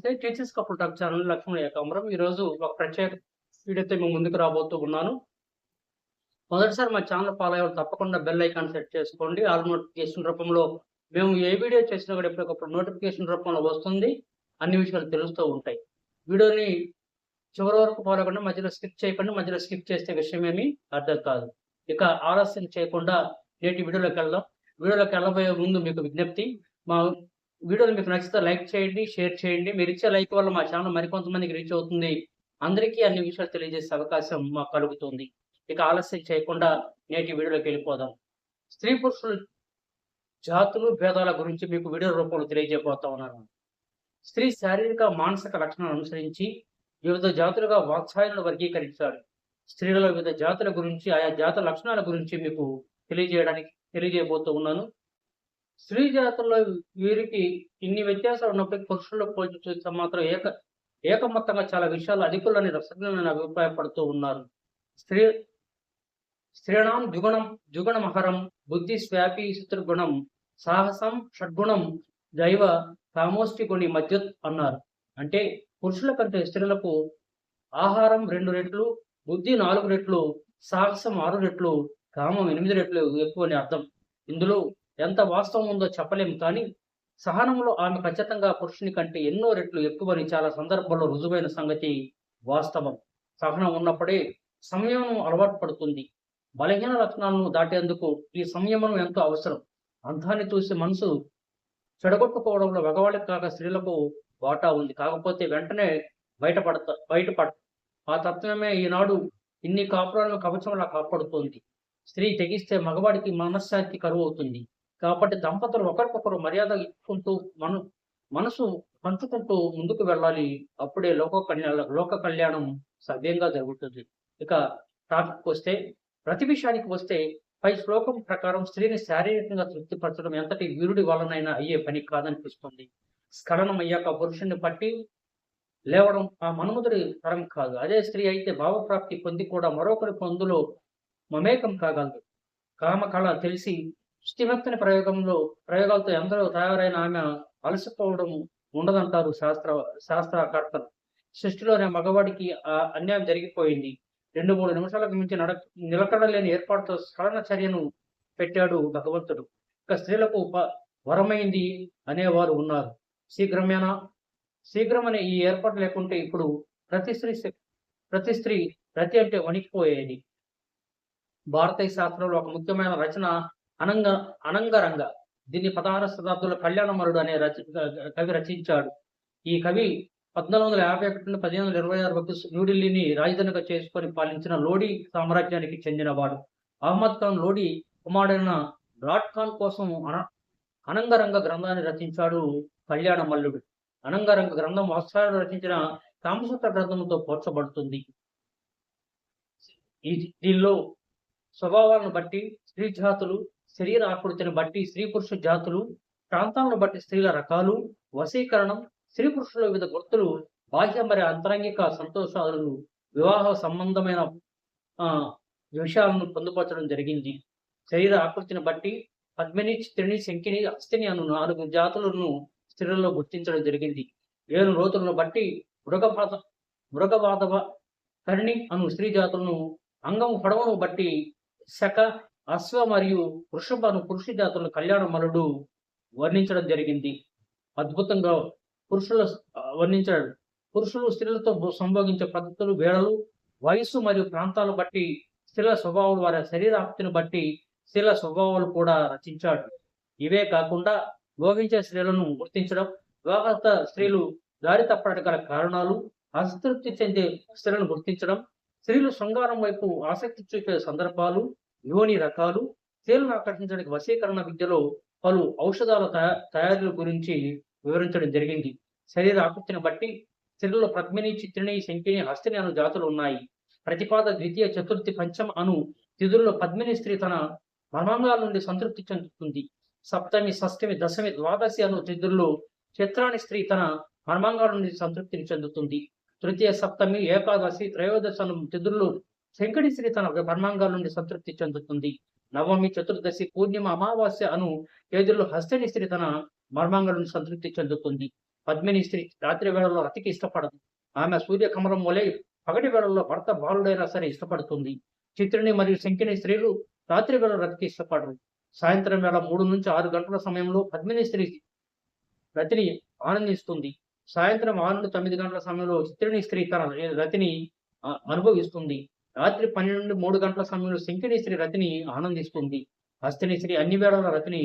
నమస్తే. Teachers couple talk channel Lakshman Ekambaram. ఈరోజు ఒక ప్రత్యేక వీడియోతో మీ ముందుకు రాబోతూ ఉన్నాను. మొదటిసారి మా ఛానల్ ఫాలో అయ్యేవాళ్ళు తప్పకుండా బెల్ ఐకాన్ సెట్ చేసుకోండి. ఆల్ నోటిఫికేషన్ రూపంలో మేము ఏ వీడియో చేసినా కూడా ఎప్పటికప్పుడు నోటిఫికేషన్ రూపంలో వస్తుంది. అన్ని విషయాలు తెలుస్తూ ఉంటాయి. వీడియోని చివరి వరకు ఫాలో అవ్వకుండా మధ్యలో స్కిప్ చేయకుండా, మధ్యలో స్కిప్ చేస్తే విషయం ఏమీ అర్థం కాదు. ఇక ఆలస్యం చేయకుండా నేటి వీడియోలోకి వెళ్దాం. వీడియోలోకి వెళ్ళబోయే ముందు మీకు విజ్ఞప్తి, మా వీడియోలు మీకు నచ్చితే లైక్ చేయండి, షేర్ చేయండి. మీరు ఇచ్చే లైక్ వల్ల మా ఛానల్ మరికొంతమందికి రీచ్ అవుతుంది. అందరికీ అన్ని విషయాలు తెలియజేసే అవకాశం మాకు కలుగుతుంది. ఇక ఆలస్యం చేయకుండా నేటి వీడియోలోకి వెళ్ళిపోదాం. స్త్రీ పురుషుల జాతులు భేదాల గురించి మీకు వీడియో రూపంలో తెలియజేయబోతా ఉన్నాను. స్త్రీ శారీరక మానసిక లక్షణాలను అనుసరించి వివిధ జాతులుగా వాత్సాయనను వర్గీకరించాడు. స్త్రీలలో వివిధ జాతుల గురించి, ఆయా జాతుల లక్షణాల గురించి మీకు తెలియజేయబోతూ ఉన్నాను. స్త్రీ జాతుల్లో వీరికి ఇన్ని వ్యత్యాసాలు ఉన్నప్పటికీ పురుషుల్లో పోల్చి చూస్తే మాత్రం ఏకమత్తంగా చాలా విషయాలు అధికులని రసజ్ఞులని అభిప్రాయపడుతూ ఉన్నారు. స్త్రీణాం ద్విగుణమహరం బుద్ధి స్వాపి శత్రుగుణం సాహసం షడ్గుణం దైవ కామోష్టి గుణి మధ్య అన్నారు. అంటే పురుషుల కంటే స్త్రీలకు ఆహారం 2 రెట్లు, బుద్ధి 4 రెట్లు, సాహసం 6 రెట్లు, కామం 8 రెట్లు ఎక్కువ అని అర్థం. ఇందులో ఎంత వాస్తవం ఉందో చెప్పలేము, కానీ సహనంలో ఆమె ఖచ్చితంగా పురుషుని కంటే ఎన్నో రెట్లు ఎక్కువని చాలా సందర్భాల్లో రుజువైన సంగతి వాస్తవం. సహనం ఉన్నప్పుడే సంయమనం అలవాటు పడుతుంది. బలహీన లక్షణాలను దాటేందుకు ఈ సంయమనం ఎంతో అవసరం. అంతాన్ని చూసి మనసు చెడగొట్టుకోవడంలో మగవాళ్ళకి కాక స్త్రీలకు వాటా ఉంది. కాకపోతే వెంటనే బయటపడ ఆ తత్వమే ఈనాడు ఇన్ని కాపురాలను కవచంలా కాపాడుతోంది. స్త్రీ తెగిస్తే మగవాడికి మనశ్శాంతి కరువు అవుతుంది. కాబట్టి దంపతులు ఒకరికొకరు మర్యాద ఇచ్చుకుంటూ మనసు పంచుకుంటూ ముందుకు వెళ్ళాలి. అప్పుడే లోక కళ్యాణం సవ్యంగా జరుగుతుంది. ఇక టాపిక్ వస్తే, ప్రతి విషయానికి వస్తే, పై శ్లోకం ప్రకారం స్త్రీని శారీరకంగా తృప్తిపరచడం ఎంతటి వీరుడి వలనైనా అయ్యే పని కాదనిపిస్తుంది. స్ఖలనం అయ్యాక పురుషుణ్ణి పట్టి లేవడం ఆ మనుమధుడి తరం కాదు. అదే స్త్రీ అయితే భావప్రాప్తి పొంది కూడా మరొకరి పొందులో మమేకం కాగలదు. కామకళ తెలిసి సృష్టిభక్తిని ప్రయోగాలతో ఎందరో తయారైన ఆమె అలసిపోవడం ఉండదంటారు శాస్త్రకర్తలు. సృష్టిలోనే మగవాడికి ఆ అన్యాయం జరిగిపోయింది. 2-3 నిమిషాలకు మించి నిలకడలేని ఏర్పాటుతో స్ఖలన చర్యను పెట్టాడు భగవంతుడు. ఇక స్త్రీలకు వరమైంది అనేవారు ఉన్నారు. శీఘ్రమనే ఈ ఏర్పాటు లేకుంటే ఇప్పుడు ప్రతి స్త్రీ రతి అంటే వణికిపోయేది. భారతీయ శాస్త్రంలో ఒక ముఖ్యమైన రచన అనంగరంగ. దీన్ని 16వ శతాబ్దంలో కళ్యాణమరుడు అనే కవి రచించాడు. ఈ కవి 1451 నుండి 1526 వరకు న్యూఢిల్లీని రాజధానిగా చేసుకొని పాలించిన లోడీ సామ్రాజ్యానికి చెందినవాడు. అహ్మద్ ఖాన్ లోడీ కుమారుడైన రాట్ ఖాన్ కోసం అనంగరంగ గ్రంథాన్ని రచించాడు కళ్యాణమల్లుడు. అనంగరంగ గ్రంథం వాత్సాయనుడు రచించిన కామసూత్ర గ్రంథంతో పోల్చబడుతుంది. దీనిలో స్వభావాలను బట్టి స్త్రీ జాతులు, శరీర ఆకృతిని బట్టి స్త్రీ పురుష జాతులు, ప్రాంతాలను బట్టి స్త్రీల రకాలు, వశీకరణం, స్త్రీ పురుషుల వివిధ గుర్తులు, బాహ్య మరి అంతరంగిక సంతోషాలను, వివాహ సంబంధమైన విషయాలను పొందుపరచడం జరిగింది. శరీర ఆకృతిని బట్టి పద్మిని, చిత్రిని, శంకిని, హస్తిని అను 4 జాతులను స్త్రీలలో గుర్తించడం జరిగింది. 7 లోతులను బట్టి మృగవాదవ కర్ణి అను స్త్రీ జాతులను, అంగం పొడవును బట్టి శక, అశ్వ మరియు వృషభ అను పురుష జాతులను కళ్యాణమలుడు వర్ణించడం జరిగింది. అద్భుతంగా వర్ణించాడు. పురుషులు స్త్రీలతో సంభోగించే పద్ధతులు, వేళలు, వయస్సు మరియు ప్రాంతాలను బట్టి స్త్రీల స్వభావాలు, వారి శరీరాకృతిని బట్టి స్త్రీల స్వభావాలు కూడా రచించాడు. ఇవే కాకుండా భోగించే స్త్రీలను గుర్తించడం, వివాహత స్త్రీలు దారి తప్పడానికి గల కారణాలు, అసంతృప్తి చెందే స్త్రీలను గుర్తించడం, స్త్రీలు శృంగారం వైపు ఆసక్తి చూపే సందర్భాలు, యోని రకాలు, స్త్రీలను ఆకర్షించడానికి వశీకరణ విద్యలో పలు ఔషధాల తయారీల గురించి వివరించడం జరిగింది. శరీర ఆకృతిని బట్టి స్త్రీలలో పద్మిని, చిత్రిని, శంకిని, హస్తిని అను జాతులు ఉన్నాయి. ప్రతిపాద, ద్వితీయ, చతుర్థి, పంచమ అను తిథుల్లో పద్మిని స్త్రీ తన మర్మాంగాల నుండి సంతృప్తి చెందుతుంది. సప్తమి, షష్ఠమి, దశమి, ద్వాదశి అను తిథుల్లో చిత్రాని స్త్రీ తన మర్మాంగాల నుండి సంతృప్తిని చెందుతుంది. తృతీయ, సప్తమి, ఏకాదశి, త్రయోదశి అను తిథుల్లో శంకడి స్త్రీ తన మర్మాంగాల నుండి సంతృప్తి చెందుతుంది. నవమి, చతుర్దశి, పూర్ణిమ, అమావాస్య అను తేదీల్లో హస్తిని స్త్రీ తన మర్మాంగాల నుండి సంతృప్తి చెందుతుంది. పద్మిని స్త్రీ రాత్రి వేళల్లో రతికి ఇష్టపడదు. ఆమె సూర్యకమలం వలె పగటి వేళల్లో భర్త బాలుడైనా సరే ఇష్టపడుతుంది. చిత్రిని మరియు శంకిని స్త్రీలు రాత్రి వేళ రతికి ఇష్టపడరు. సాయంత్రం వేళ 3 నుంచి 6 గంటల సమయంలో పద్మిని స్త్రీ రతిని ఆనందిస్తుంది. సాయంత్రం 6 నుండి 9 గంటల సమయంలో చిత్రిని స్త్రీ తన రతిని అనుభవిస్తుంది. రాత్రి 12 నుండి 3 గంటల సమయంలో శంకిని స్త్రీ రతిని ఆనందిస్తుంది. హస్తిని స్త్రీ అన్ని వేళల రతిని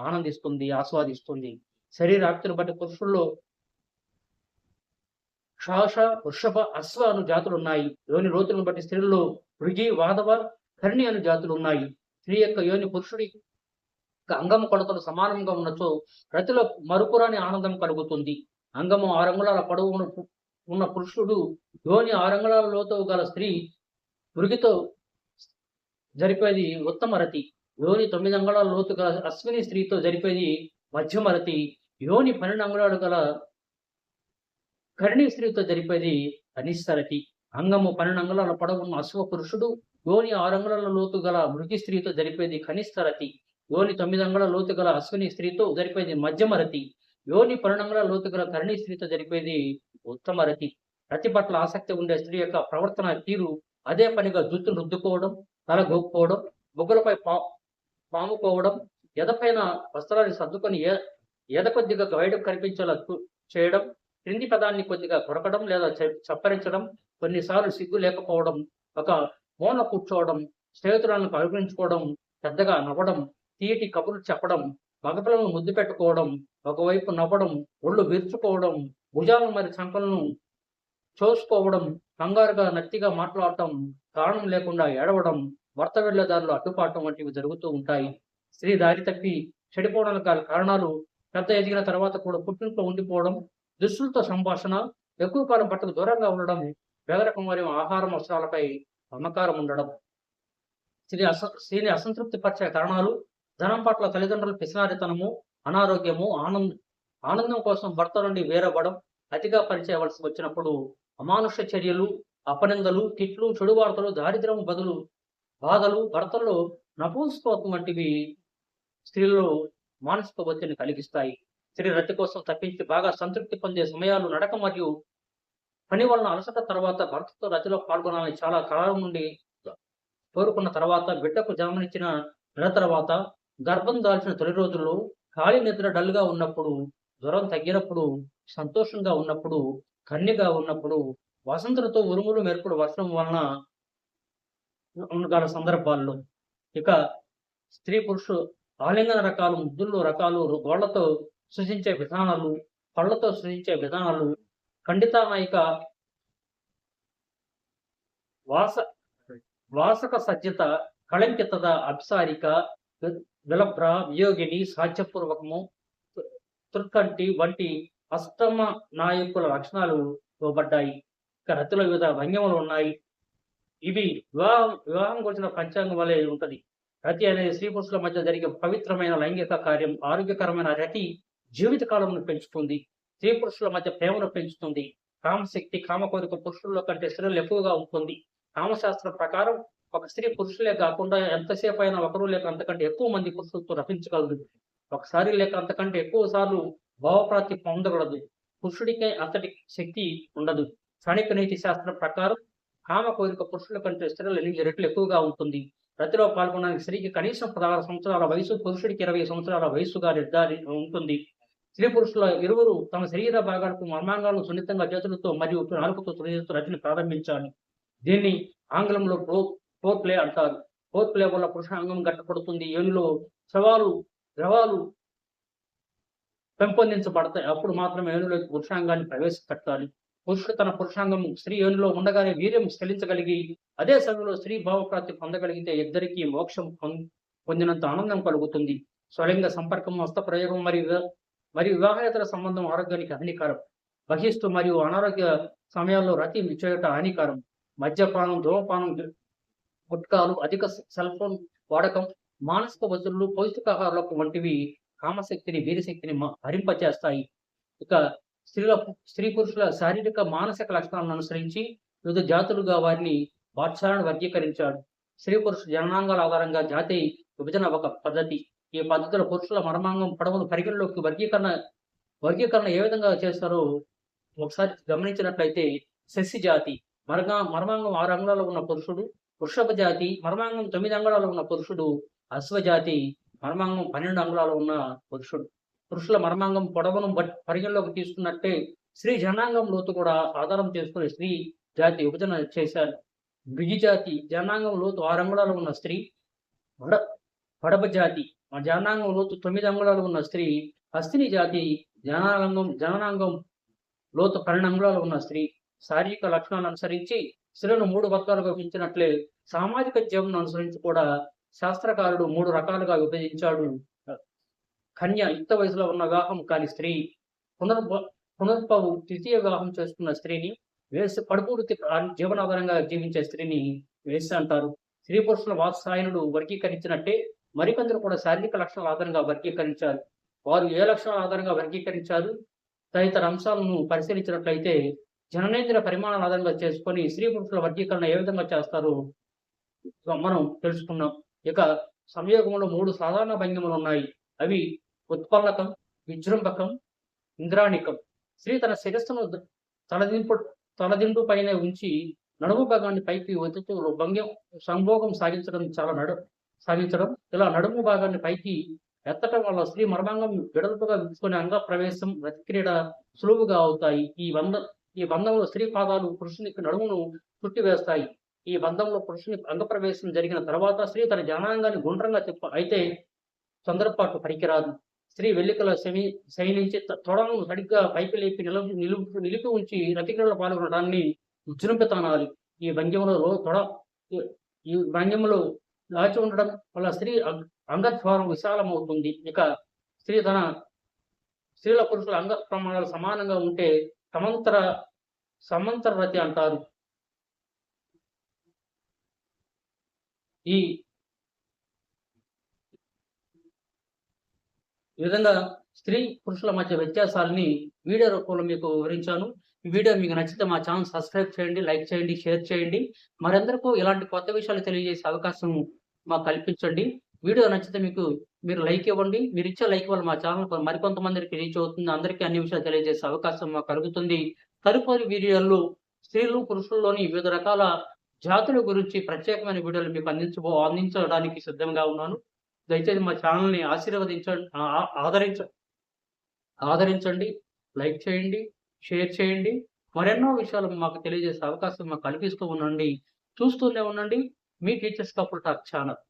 ఆనందిస్తుంది, ఆస్వాదిస్తుంది. శరీరాకృతిని బట్టి పురుషుల్లో శాష, వృషభ, అశ్వ అను జాతులున్నాయి. యోని లోతులను బట్టి స్త్రీల్లో మృగి, వాదవ, కర్ణి అను జాతులున్నాయి. స్త్రీ యొక్క యోని పురుషుడి అంగము కొలతలు సమానంగా ఉన్నచో రతిలో మరుపురాని ఆనందం కలుగుతుంది. అంగము 6 అంగుళాల పొడవు ఉన్న పురుషుడు యోని 6 అంగుళాల లోతు గల స్త్రీ మృగితో జరిపేది ఉత్తమ రతి. యోని 9 అంగుళాల లోతు గల అశ్విని స్త్రీతో జరిపేది మధ్యమ రతి. యోని 12 అంగుళాలు గల కర్ణి స్త్రీతో జరిపేది కనిష్ట రతి. అంగము 12 అంగుళాల పొడవు ఉన్న అశ్వ పురుషుడు యోని 6 అంగుళాల లోతు గల మృగి స్త్రీతో జరిపేది కనిష్ట రతి. యోని 9 అంగుళాల లోతు గల అశ్విని స్త్రీతో జరిపేది మధ్యమ రతి. యోని 12 అంగుళాల లోతు గల కర్ణి స్త్రీతో జరిపేది ఉత్తమ రతి. రతి పట్ల ఆసక్తి ఉండే స్త్రీ యొక్క ప్రవర్తన తీరు అదే పనిగా జుట్టు రుద్దుకోవడం, తల గోక్కోవడం, బుగ్గలపై పాముకోవడం, ఎదపైన వస్త్రాన్ని సర్దుకొని ఎద కొద్దిగా బయటకు కనిపించేలా చేయడం, క్రింది పదాన్ని కొద్దిగా కొరకడం లేదా చప్పరించడం, కొన్నిసార్లు సిగ్గు లేకపోవడం, ఒక మూల కూర్చోవడం, స్నేహితులను కల్పించుకోవడం, పెద్దగా నవ్వడం, తీయటి కబుర్లు చెప్పడం, మగపిల్లలను ముద్దు పెట్టుకోవడం, ఒకవైపు నవ్వడం, ఒళ్ళు విరుచుకోవడం, భుజాలను మరి చంకలను చూసుకోవడం, కంగారుగా నత్తిగా మాట్లాడటం, కారణం లేకుండా ఏడవడం, భర్త వెళ్లే దారిలో అడ్డుపాటం వంటివి జరుగుతూ ఉంటాయి. స్త్రీ దారి తప్పి చెడిపోవడానికి గల కారణాలు పెద్ద ఎదిగిన తర్వాత కూడా పుట్టింట్లో ఉండిపోవడం, దుస్తులతో సంభాషణ, ఎక్కువ కాలం పట్టుకు దూరంగా ఉండడం, పేదరికం మరియు ఆహారం వస్త్రాలపై మమకారం ఉండడం. స్త్రీని అసంతృప్తి పరిచే కారణాలు ధనం పట్ల తల్లిదండ్రుల పిసినారితనము, అనారోగ్యము, ఆనందం కోసం భర్త నుండి వేరవ్వడం, అతిగా పరిచేయవలసి వచ్చినప్పుడు అమానుష చర్యలు, అపనిందలు, తిట్లు, చెడు వార్తలు, దారిద్ర్యం బాధలు, భర్తల్లో నపుంసకత్వం వంటివి స్త్రీలలో మానసిక ఒత్తిడిని కలిగిస్తాయి. స్త్రీ రతి కోసం తప్పించి బాగా సంతృప్తి పొందే సమయాలు నడక మరియు పని వలన అలసట తర్వాత భర్తతో రతిలో పాల్గొనాలని చాలా కాలం నుండి కోరుకున్న తర్వాత, బిడ్డకు జన్మనిచ్చిన నెల తర్వాత, గర్భం దాల్చిన తొలి రోజుల్లో, ఖాళీ నిద్ర డల్గా ఉన్నప్పుడు, జ్వరం తగ్గినప్పుడు, సంతోషంగా ఉన్నప్పుడు, కన్యగా ఉన్నప్పుడు, వసంతులతో ఉరుములు మెరుపులు వర్షం వలన గల సందర్భాల్లో. ఇక స్త్రీ పురుషులు ఆలింగన రకాలు, ముద్దుల్లో రకాలు, గోళ్లతో సృజించే విధానాలు, కళ్ళతో సృజించే విధానాలు, ఖండితానాయిక, వాసక సజ్జిత, కళంకితద, అభిసారిక, విలభ్ర, వియోగిని, సాధ్యపూర్వకము, తుర్కంటి వంటి అష్టమ నాయకుల లక్షణాలు ఇవ్వబడ్డాయి. ఇక రతిలో వివిధ భంగిమలు ఉన్నాయి. ఇవి వివాహం గురించిన పంచాంగం వలె ఉంటది. రతి అనేది స్త్రీ పురుషుల మధ్య జరిగే పవిత్రమైన లైంగిక కార్యం. ఆరోగ్యకరమైన రతి జీవిత కాలంను పెంచుతుంది. స్త్రీ పురుషుల మధ్య ప్రేమను పెంచుతుంది. కామశక్తి, కామ కోరిక పురుషుల్లో కంటే స్త్రీలు ఎక్కువగా ఉంటుంది. కామశాస్త్రం ప్రకారం ఒక స్త్రీ పురుషులే కాకుండా ఎంతసేపు అయినా ఒకరు లేక అంతకంటే ఎక్కువ మంది పురుషులతో రపించగలదు. ఒకసారి లేక అంతకంటే ఎక్కువ సార్లు భావప్రాప్తి పొందగలదు. పురుషుడికే అంతటి శక్తి ఉండదు. క్షణిక నీతి శాస్త్రం ప్రకారం కామ కోరిక పురుషుల కంటే స్త్రీలు 8 రెట్లు ఎక్కువగా ఉంటుంది. రతిలో పాల్గొనడానికి స్త్రీకి కనీసం 16 సంవత్సరాల వయసు, పురుషుడికి 20 సంవత్సరాల వయసుగా ఉంటుంది. స్త్రీ పురుషుల ఇరువురు తమ శరీర భాగాలకు మర్మాంగాలను సున్నితంగా చేతులతో మరియు నాలుకతో తొలగిస్తూ రతిని ప్రారంభించాలి. దీన్ని ఆంగ్లంలో ఫోర్ ప్లే అంటారు. ఫోర్ ప్లే వల్ల పురుషాంగం గట్టపడుతుంది. యోనిలో ద్రవాలు పెంపొందించబడతాయి. అప్పుడు మాత్రమే యోనిలోకి పురుషాంగాన్ని ప్రవేశపెట్టాలి. పురుషుడు తన పురుషాంగం స్త్రీ యోనిలో ఉండగానే వీర్యం స్ఖలించగలిగి అదే సమయంలో స్త్రీ భావప్రాప్తి పొందగలిగితే ఇద్దరికీ మోక్షం పొందినంత ఆనందం కలుగుతుంది. స్వలింగ సంపర్కం, హస్త ప్రయోగం మరియు వివాహేతర సంబంధం ఆరోగ్యానికి హానికరం. బహిస్తు మరియు అనారోగ్య సమయాల్లో రతి చేయట హానికరం. మద్యపానం, ధూమపానం, గుట్కాలు, అధిక సెల్ ఫోన్ వాడకం, మానసిక ఒత్తిళ్లు, పౌష్టికాహారాలకు వంటివి కామశక్తిని, వీరశక్తిని హరింపచేస్తాయి. ఇక స్త్రీ పురుషుల శారీరక, మానసిక లక్షణాలను అనుసరించి వివిధ జాతులుగా వారిని పాఠశాలను వర్గీకరించాడు. స్త్రీ పురుష జననాంగాల ఆధారంగా జాతి విభజన ఒక పద్ధతి. ఈ పద్ధతిలో పురుషుల మర్మాంగం పొడవును పరిగణలోకి వర్గీకరణ వర్గీకరణ ఏ విధంగా చేస్తారో ఒకసారి గమనించినట్లయితే సస్య జాతి మర్మాంగం 6 అంగుళాలు ఉన్న పురుషుడు, వృషభ జాతి మర్మాంగం 9 అంగుళాలు ఉన్న పురుషుడు, అశ్వజాతి మర్మాంగం 12 అంగుళాలు ఉన్న పురుషుడు. పురుషుల మర్మాంగం పొడవును పరిగణలోకి తీసుకున్నట్టే స్త్రీ జనాంగం లోతు కూడా ఆధారం చేసుకుని స్త్రీ జాతి విభజన చేశారు. జాతి జనాంగం లోతు 6 అంగుళాలు ఉన్న స్త్రీ, పడప జాతి జనాంగం లోతు 9 అంగుళాలు ఉన్న స్త్రీ, హస్తిని జాతి జననాంగం లోతు 12 అంగుళాలు ఉన్న స్త్రీ. శారీరక లక్షణాలను అనుసరించి స్త్రీలను 3 వర్గాలుగా విభజించినట్లే సామాజిక జీవనం అనుసరించి కూడా శాస్త్రకారుడు 3 రకాలుగా విభజించాడు. కన్య యుక్త వయసులో ఉన్న వివాహం కాని స్త్రీ, పునర్భవం తృతీయ వివాహం చేసుకున్న స్త్రీని, పడుపువృత్తి జీవనాధారంగా జీవించే స్త్రీని వేశ్య అంటారు. స్త్రీ పురుషుల వాత్సాయనుడు వర్గీకరించినట్టే మరికొందరు కూడా శారీరక లక్షణాల ఆధారంగా వర్గీకరించారు. వారు ఏ లక్షణాల ఆధారంగా వర్గీకరించారు తదితర అంశాలను పరిశీలించినట్లయితే జననేంద్రియ పరిమాణాల ఆధారంగా చేసుకొని స్త్రీ పురుషుల వర్గీకరణ ఏ విధంగా చేస్తారో మనం తెలుసుకున్నాం. ఇక సంయోగంలో 3 సాధారణ భంగిమలు ఉన్నాయి. అవి ఉత్పల్లకం, విజృంభకం, ఇంద్రాణికం. స్త్రీ తన శిరస్సును తలదింపు పైన ఉంచి నడుము భాగాన్ని పైకి ఒత్తుతూ సంభోగం సాగించడం ఇలా నడుము భాగాన్ని పైకి ఎత్తటం వల్ల స్త్రీ మర్మాంగం వెడల్పుగా విచ్చుకునే అంగ ప్రవేశం క్రీడ సులువుగా అవుతాయి. ఈ బంధంలో స్త్రీ పాదాలు పురుషునికి నడుమును చుట్టివేస్తాయి. ఈ బంధంలో పురుషుని అంగప్రవేశం జరిగిన తర్వాత స్త్రీ తన జనాంగాన్ని గుండ్రంగా అయితే తొందరపాటు పనికిరాదు. స్త్రీ వెల్లికల శయనించి తొడను సరిగ్గా పైకి లేపి నిలిపి ఉంచి రతిక్రియలో పాల్గొనడాన్ని విజృంభితనాలి. ఈ భంగిమలో దాచి ఉండడం వల్ల స్త్రీ అంగద్వారం విశాలమవుతుంది. ఇక స్త్రీల పురుషుల అంగ ప్రమాణాలు సమానంగా ఉంటే సమాంతర రతి అంటారు. ఈ విధంగా స్త్రీ పురుషుల మధ్య వ్యత్యాసాలని వీడియో రూపంలో మీకు వివరించాను. ఈ వీడియో మీకు నచ్చితే మా ఛానల్ సబ్స్క్రైబ్ చేయండి, లైక్ చేయండి, షేర్ చేయండి. మరెందరికీ ఇలాంటి కొత్త విషయాలు తెలియజేసే అవకాశం మాకు కల్పించండి. వీడియో నచ్చితే మీరు లైక్ ఇవ్వండి. మీరు ఇచ్చే లైక్ వల్ల మా ఛానల్ మరికొంతమందికి రీచ్ అవుతుంది. అందరికీ అన్ని విషయాలు తెలియజేసే అవకాశం మాకు కలుగుతుంది. తదుపరి వీడియోల్లో స్త్రీలు పురుషుల్లోని వివిధ రకాల జాతుల గురించి ప్రత్యేకమైన వీడియోలు మీకు అందించడానికి సిద్ధంగా ఉన్నాను. దయచేసి మా ఛానల్ని ఆదరించండి, లైక్ చేయండి, షేర్ చేయండి. మరెన్నో విషయాలు మాకు తెలియజేసే అవకాశం మాకు కల్పిస్తూ ఉండండి. చూస్తూనే ఉండండి మీ టీచర్స్ కపుల్ టాక్ ఛానల్.